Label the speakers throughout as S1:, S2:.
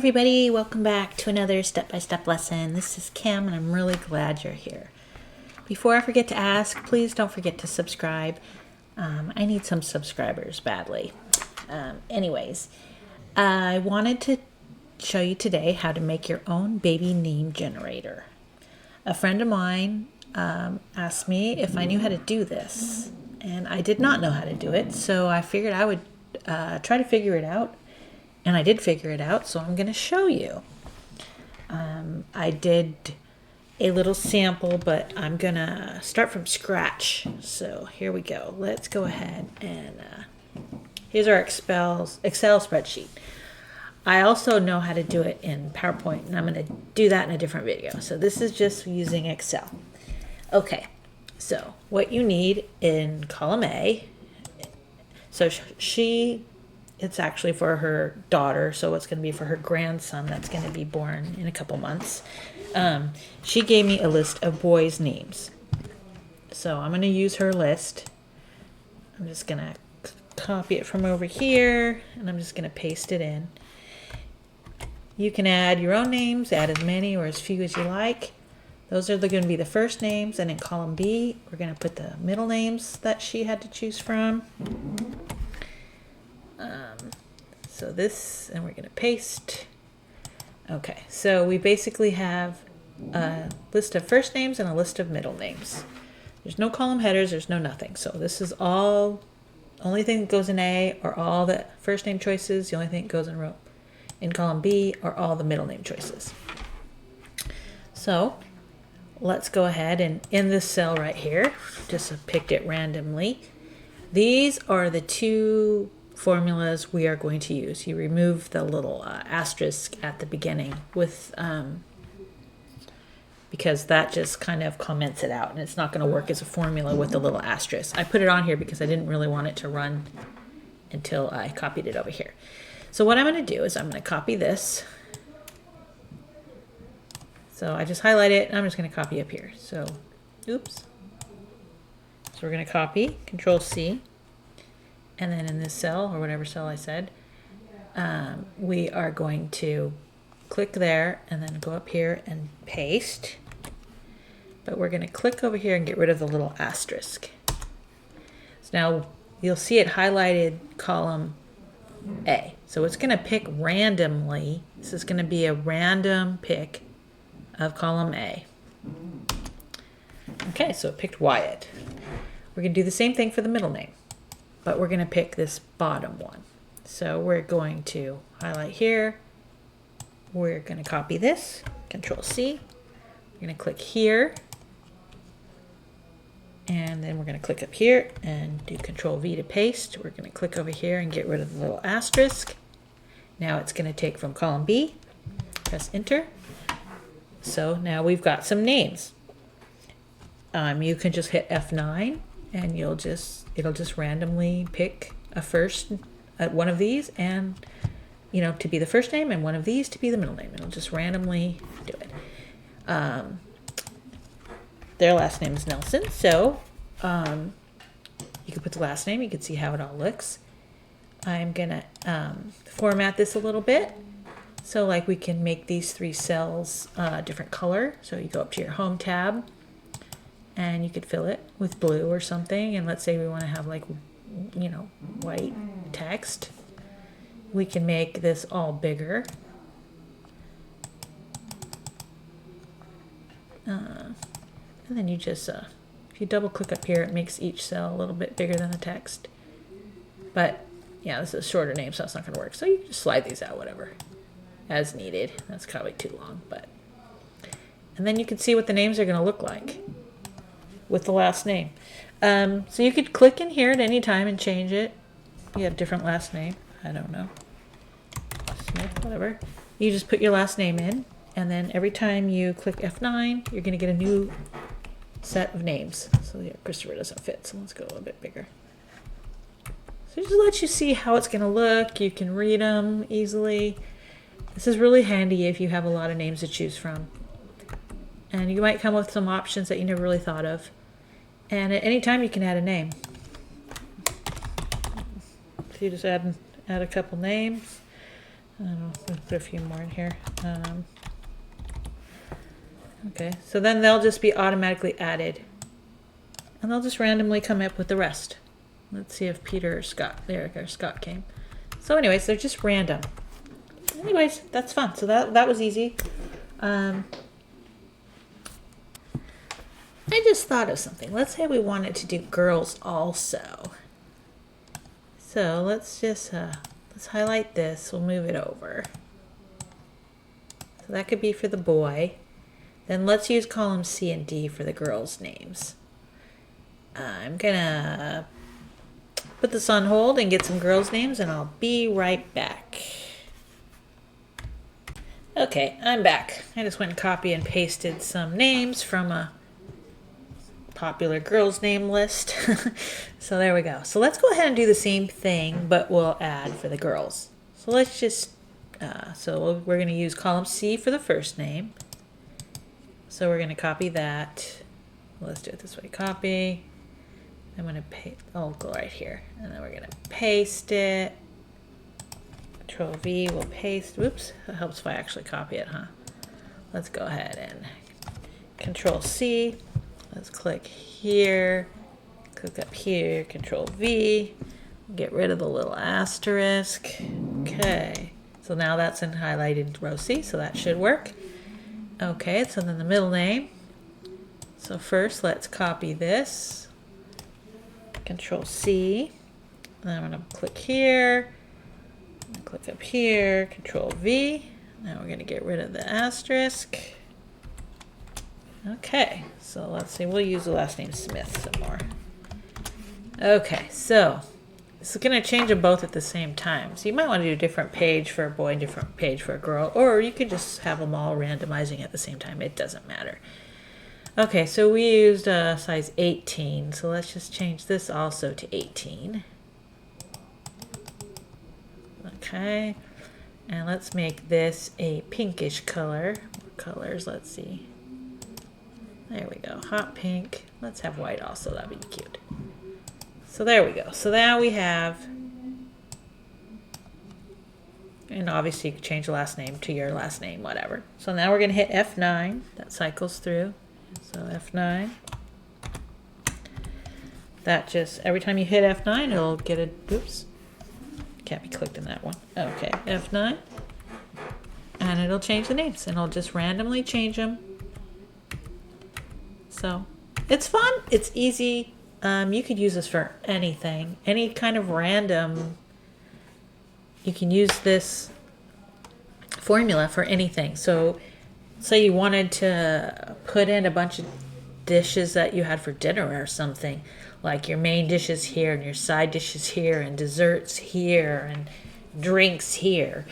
S1: everybody, welcome back to another step-by-step lesson. This is Kim and I'm really glad you're here. Before I forget to ask, please don't forget to subscribe. I need some subscribers badly. Anyways, I wanted to show you today how to make your own baby name generator. A friend of mine asked me if I knew how to do this, and I did not know how to do it, so I figured I would try to figure it out. And I did figure it out, so I'm going to show you. I did a little sample, but I'm going to start from scratch. So here we go. Let's go ahead and here's our Excel spreadsheet. I also know how to do it in PowerPoint, and I'm going to do that in a different video. So this is just using Excel. Okay, so what you need in column A, so it's actually for her daughter, so it's going to be for her grandson that's going to be born in a couple months. She gave me a list of boys' names. So I'm going to use her list. I'm just going to copy it from over here, and I'm just going to paste it in. You can add your own names, add as many or as few as you like. Those are going to be the first names, and in column B, we're going to put the middle names that she had to choose from. So this, and we're going to paste. Okay, so we basically have a list of first names and a list of middle names. There's no column headers, there's no nothing. So this is all, only thing that goes in A are all the first name choices. The only thing that goes in column B are all the middle name choices. So let's go ahead and in this cell right here, just picked it randomly. These are the two formulas we are going to use. You remove the little asterisk at the beginning with because that just kind of comments it out, and it's not going to work as a formula with the little asterisk. I put it on here because I didn't really want it to run until I copied it over here. So what I'm going to do is I'm going to copy this. So I just highlight it and I'm just going to copy up here. So oops. So we're going to copy, Control C. And then in this cell, or whatever cell I said, we are going to click there and then go up here and paste. But we're going to click over here and get rid of the little asterisk. So now you'll see it highlighted column A. So it's going to pick randomly. This is going to be a random pick of column A. Okay, so it picked Wyatt. We're going to do the same thing for the middle name, but we're going to pick this bottom one. So we're going to highlight here. We're going to copy this, Control C. We're going to click here. And then we're going to click up here and do Control V to paste. We're going to click over here and get rid of the little asterisk. Now it's going to take from column B. Press Enter. So now we've got some names. You can just hit F9. And it'll just randomly pick a first one of these, and to be the first name, and one of these to be the middle name. It'll just randomly do it. Their last name is Nelson, so you can put the last name. You can see how it all looks. I'm gonna format this a little bit, so like we can make these three cells a different color. So you go up to your Home tab. And you could fill it with blue or something. And let's say we want to have like, white text. We can make this all bigger. And then you just, if you double click up here, it makes each cell a little bit bigger than the text. But yeah, this is a shorter name, so it's not going to work. So you can just slide these out, whatever, as needed. That's probably too long, but. And then you can see what the names are going to look like with the last name. So you could click in here at any time and change it. You have a different last name. I don't know. Smith, whatever. You just put your last name in, and then every time you click F9, you're going to get a new set of names. So yeah, Christopher doesn't fit, so let's go a little bit bigger. So just lets you see how it's going to look. You can read them easily. This is really handy if you have a lot of names to choose from. And you might come with some options that you never really thought of. And at any time you can add a name. So you just add a couple names. I don't know, let's put a few more in here. Okay, so then they'll just be automatically added. And they'll just randomly come up with the rest. Let's see if Peter or Scott, there, or Scott came. So anyways, they're just random. Anyways, that's fun. So that was easy. I just thought of something. Let's say we wanted to do girls also. So let's just, let's highlight this. We'll move it over. So that could be for the boy. Then let's use column C and D for the girls' names. I'm gonna put this on hold and get some girls' names, and I'll be right back. Okay, I'm back. I just went and copy and pasted some names from a popular girls' name list. So there we go. So let's go ahead and do the same thing, but we'll add for the girls. So let's just, so we're going to use column C for the first name. So we're going to copy that. Let's do it this way. Copy. I'm going to paste, I'll go right here. And then we're going to paste it. Control V will paste. Whoops, that helps if I actually copy it, huh? Let's go ahead and Control C. Let's click here. Click up here. Control V. Get rid of the little asterisk. Okay. So now that's in highlighted row C, so that should work. Okay, so then the middle name. So first, let's copy this. Control C. Then I'm going to click here. Click up here. Control V. Now we're going to get rid of the asterisk. Okay, so let's see. We'll use the last name Smith some more. Okay, so this is going to change them both at the same time. So you might want to do a different page for a boy and different page for a girl, or you could just have them all randomizing at the same time. It doesn't matter. Okay, so we used size 18, so let's just change this also to 18. Okay, and let's make this a pinkish color. Colors, let's see. There we go, hot pink. Let's have white also, that'd be cute. So there we go. So now we have, and obviously you can change the last name to your last name, whatever. So now we're going to hit F9. That cycles through. So F9. That just, every time you hit F9, it'll get a, oops, can't be clicked in that one. Okay, F9. And it'll change the names, and it'll just randomly change them. So it's fun. It's easy. You could use this for anything, any kind of random. You can use this formula for anything. So say you wanted to put in a bunch of dishes that you had for dinner or something, like your main dishes here and your side dishes here and desserts here and drinks here,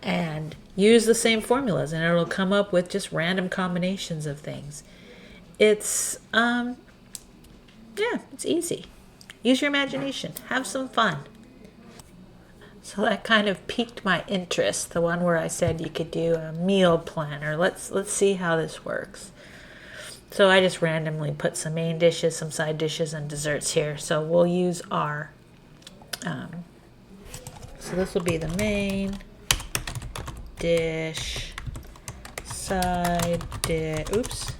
S1: and use the same formulas and it'll come up with just random combinations of things. It's yeah, it's easy. Use your imagination. Have some fun. So that kind of piqued my interest, the one where I said you could do a meal planner. Let's see how this works. So I just randomly put some main dishes, some side dishes, and desserts here. So we'll use our, so this will be the main dish, side dish, oops,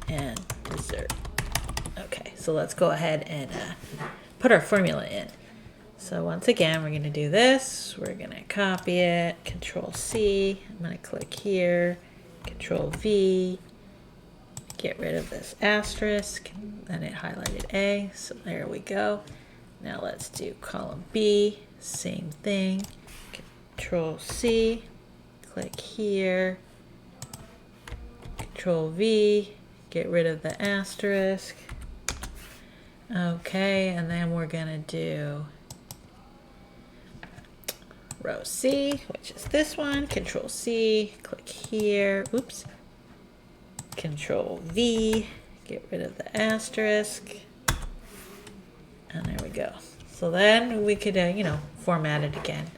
S1: and dessert. Okay, so let's go ahead and put our formula in. So once again, we're going to do this. We're going to copy it, Control C. I'm going to click here, Control V. Get rid of this asterisk, and it highlighted A. So there we go. Now let's do column B. Same thing. Control C. Click here. Control V. Get rid of the asterisk. Okay, and then we're going to do row C, which is this one. Control C, click here. Oops. Control V, get rid of the asterisk. And there we go. So then we could, you know, format it again.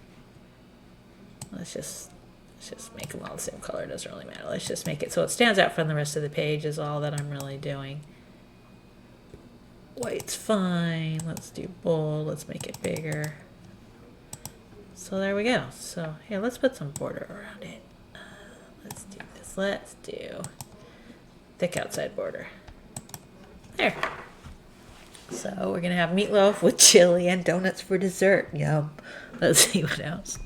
S1: Let's just make them all the same color. It doesn't really matter. Let's just make it so it stands out from the rest of the page is all that I'm really doing. White's fine. Let's do bold. Let's make it bigger. So there we go. So here, let's put some border around it. Let's do this. Let's do thick outside border. There. So we're going to have meatloaf with chili and donuts for dessert. Yum. Let's see what else.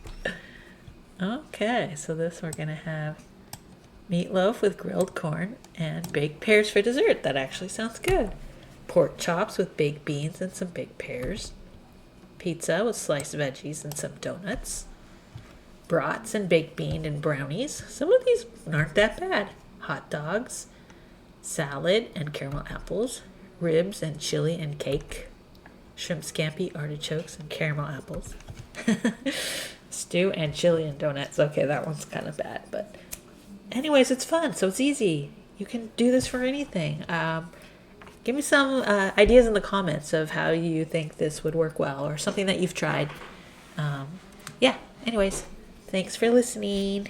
S1: Okay, so this we're going to have meatloaf with grilled corn and baked pears for dessert. That actually sounds good. Pork chops with baked beans and some baked pears. Pizza with sliced veggies and some donuts. Brats and baked bean and brownies. Some of these aren't that bad. Hot dogs. Salad and caramel apples. Ribs and chili and cake. Shrimp scampi, artichokes, and caramel apples. Stew and chili and donuts. Okay, that one's kind of bad, but anyways, it's fun, so it's easy. You can do this for anything. Give me some ideas in the comments of how you think this would work well or something that you've tried. Yeah, anyways, thanks for listening.